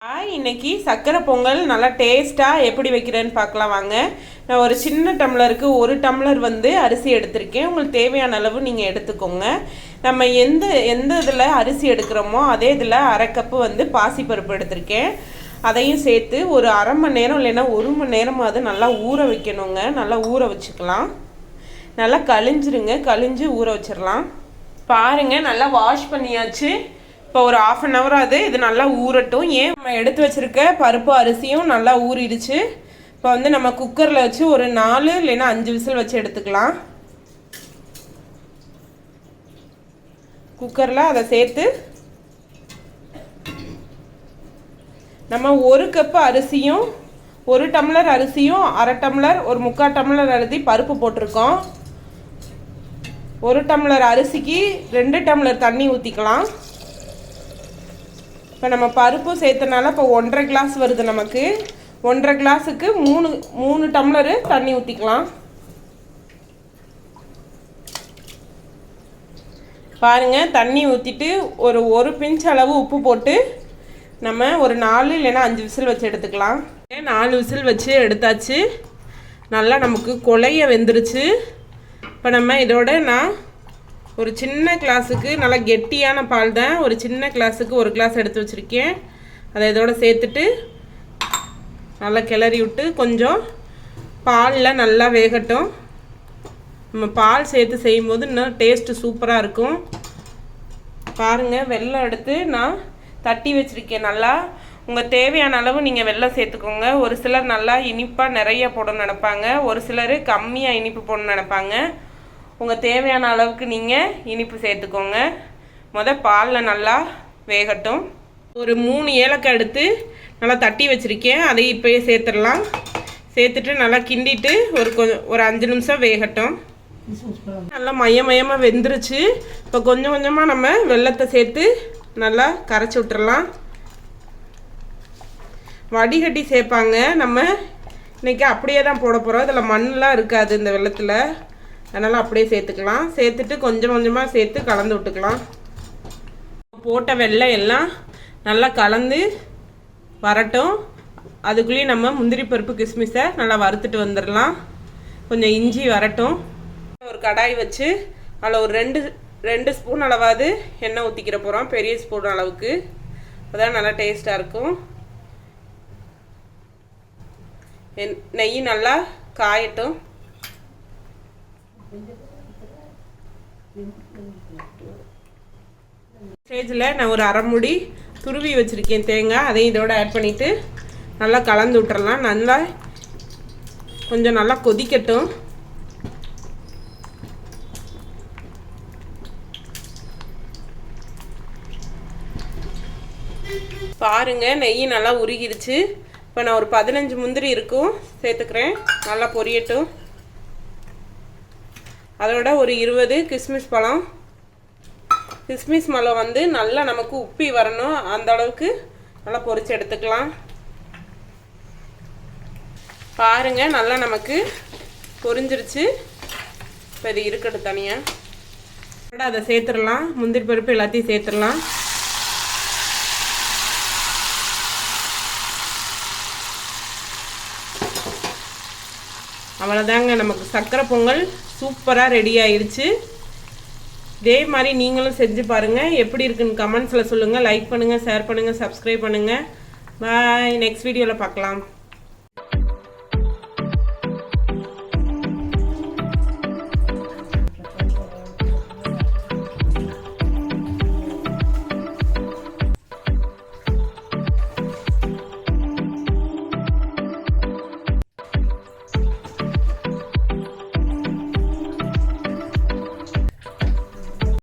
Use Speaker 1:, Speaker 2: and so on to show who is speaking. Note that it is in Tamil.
Speaker 1: இன்னைக்கு சக்கரை பொங்கல் நல்லா டேஸ்ட்டாக எப்படி வைக்கிறேன்னு பார்க்கலாம் வாங்க. நான் ஒரு சின்ன டம்ளருக்கு 1 டம்ளர் அரிசி எடுத்திருக்கேன். உங்களுக்கு தேவையான அளவு நீங்கள் எடுத்துக்கோங்க. நம்ம எந்த இதில் அரிசி எடுக்கிறோமோ அதே இதில் அரை கப்பு பாசிப்பருப்பு எடுத்திருக்கேன். அதையும் சேர்த்து ஒரு அரை மணி நேரம் இல்லைன்னா 1 மணி நேரமாவது நல்லா ஊற வைக்கணுங்க. நல்லா ஊற வச்சுக்கலாம். நல்லா கழிஞ்சு ஊற வச்சிடலாம். பாருங்கள், நல்லா வாஷ் பண்ணியாச்சு. இப்போ ஒரு 1/2 hour ஆகுது. இது நல்லா ஊறட்டும். ஏன் நம்ம எடுத்து வச்சுருக்க பருப்பு அரிசியும் நல்லா ஊறிடுச்சு. இப்போ நம்ம குக்கரில் வச்சு ஒரு 4 இல்லைன்னா 5 விசில் வச்சு எடுத்துக்கலாம். குக்கரில் அதை சேர்த்து நம்ம 1 கப்பு அரிசியும் 1 டம்ளர் அரிசியும் அரை டம்ளர் ஒரு 3/4 டம்ளர் அரிசி பருப்பு போட்டிருக்கோம். 1 டம்ளர் அரிசிக்கு 2 டம்ளர் தண்ணி ஊற்றிக்கலாம். இப்போ நம்ம பருப்பு சேர்த்தனால இப்போ 1.5 கிளாஸ் வருது. நமக்கு 1.5 கிளாஸுக்கு 3 டம்ளரு தண்ணி ஊற்றிக்கலாம். பாருங்கள், தண்ணி ஊற்றிட்டு ஒரு பிஞ்ச் அளவு உப்பு போட்டு நம்ம ஒரு 4 இல்லைன்னா 5 விசில் வச்சு எடுத்துக்கலாம். 4 விசில் வச்சு எடுத்தாச்சு. நல்லா நமக்கு கொலைய வெந்துருச்சு. இப்போ நம்ம இதோட நான் ஒரு சின்ன கிளாஸுக்கு நல்லா கெட்டியான பால் தான், ஒரு சின்ன கிளாஸுக்கு 1 கிளாஸ் எடுத்து வச்சுருக்கேன். அதை இதோட சேர்த்துட்டு நல்லா கிளறி விட்டு கொஞ்சம் பாலில் நல்லா வேகட்டும். நம்ம பால் சேர்த்து செய்யும்போது இன்னும் டேஸ்ட்டு சூப்பராக இருக்கும். பாருங்கள், வெல்லம் எடுத்து நான் தட்டி வச்சுருக்கேன். நல்லா உங்கள் தேவையான அளவு நீங்கள் வெல்லம் சேர்த்துக்கோங்க. ஒரு சிலர் நல்லா இனிப்பாக நிறைய போடணும்னு நினைப்பாங்க, ஒரு சிலர் கம்மியாக இனிப்பு போடணும்னு நினைப்பாங்க. உங்கள் தேவையான அளவுக்கு நீங்கள் இனிப்பு சேர்த்துக்கோங்க. பாலில் நல்லா வேகட்டும். ஒரு 3 ஏலக்காய் எடுத்து நல்லா தட்டி வச்சுருக்கேன். அதை இப்போயே சேர்த்துடலாம். சேர்த்துட்டு நல்லா கிண்டிட்டு ஒரு 5 நிமிஷம் வேகட்டும். நல்லா மையமாக வெந்துருச்சு. இப்போ கொஞ்சம் கொஞ்சமாக நம்ம வெல்லத்தை சேர்த்து நல்லா கரைச்சி விட்டுறலாம். வடிகட்டி சேர்ப்பாங்க. நம்ம இன்றைக்கி அப்படியே தான் போட போகிறோம். இதில் மண்ணெலாம் இருக்காது இந்த வெல்லத்தில். அதனால் அப்படியே சேர்த்துக்கலாம். சேர்த்துட்டு கொஞ்சம் கொஞ்சமாக சேர்த்து கலந்து விட்டுக்கலாம். போட்ட வெல்லம் எல்லாம் நல்லா கலந்து வரட்டும். அதுக்குள்ளேயும் நம்ம முந்திரி பருப்பு கிஸ்மிஸை நல்லா வறுத்துட்டு வந்துடலாம். கொஞ்சம் இஞ்சி வரட்டும். ஒரு கடாய் வச்சு அதில் ஒரு 2 ஸ்பூன் அளவாவது எண்ணெய் ஊற்றிக்கிற போகிறோம். பெரிய ஸ்பூன் அளவுக்கு. அதான் நல்லா டேஸ்ட்டாக இருக்கும். நெய் நல்லா காயட்டும். ஸ்டேஜில் நான் ஒரு அரை மூடி துருவி வச்சுருக்கேன் தேங்காய். அதையும் இதோட ஆட் பண்ணிவிட்டு நல்லா கலந்து விட்டுறலாம். நல்லா கொஞ்சம் நல்லா கொதிக்கட்டும். பாருங்கள், நெய் நல்லா உருகிடுச்சு. இப்போ நான் ஒரு 15 முந்திரி இருக்கும் சேர்த்துக்கிறேன். நல்லா பொரியட்டும். அதோட ஒரு 20 கிஸ்மிஸ் பழம். கிஸ்மிஸ் பழம் நல்லா நமக்கு உப்பி வரணும். அந்த அளவுக்கு நல்லா பொரிச்சு எடுத்துக்கலாம். பாருங்கள், நல்லா நமக்கு பொரிஞ்சிருச்சு. இப்போ இது இருக்கட்டும் தனியாக. அதை சேர்த்துடலாம். முந்திரி பருப்பு எல்லாத்தையும் சேர்த்துடலாம். அவ்வளோதாங்க, நமக்கு சக்கரை பொங்கல் சூப்பராக ரெடி ஆயிடுச்சு. இதே மாதிரி நீங்களும் செஞ்சு பாருங்கள். எப்படி இருக்குன்னு கமெண்ட்ஸில் சொல்லுங்கள். லைக் பண்ணுங்கள், ஷேர் பண்ணுங்கள், சப்ஸ்கிரைப் பண்ணுங்கள். பாய். நெக்ஸ்ட் வீடியோவில் பார்க்கலாம்.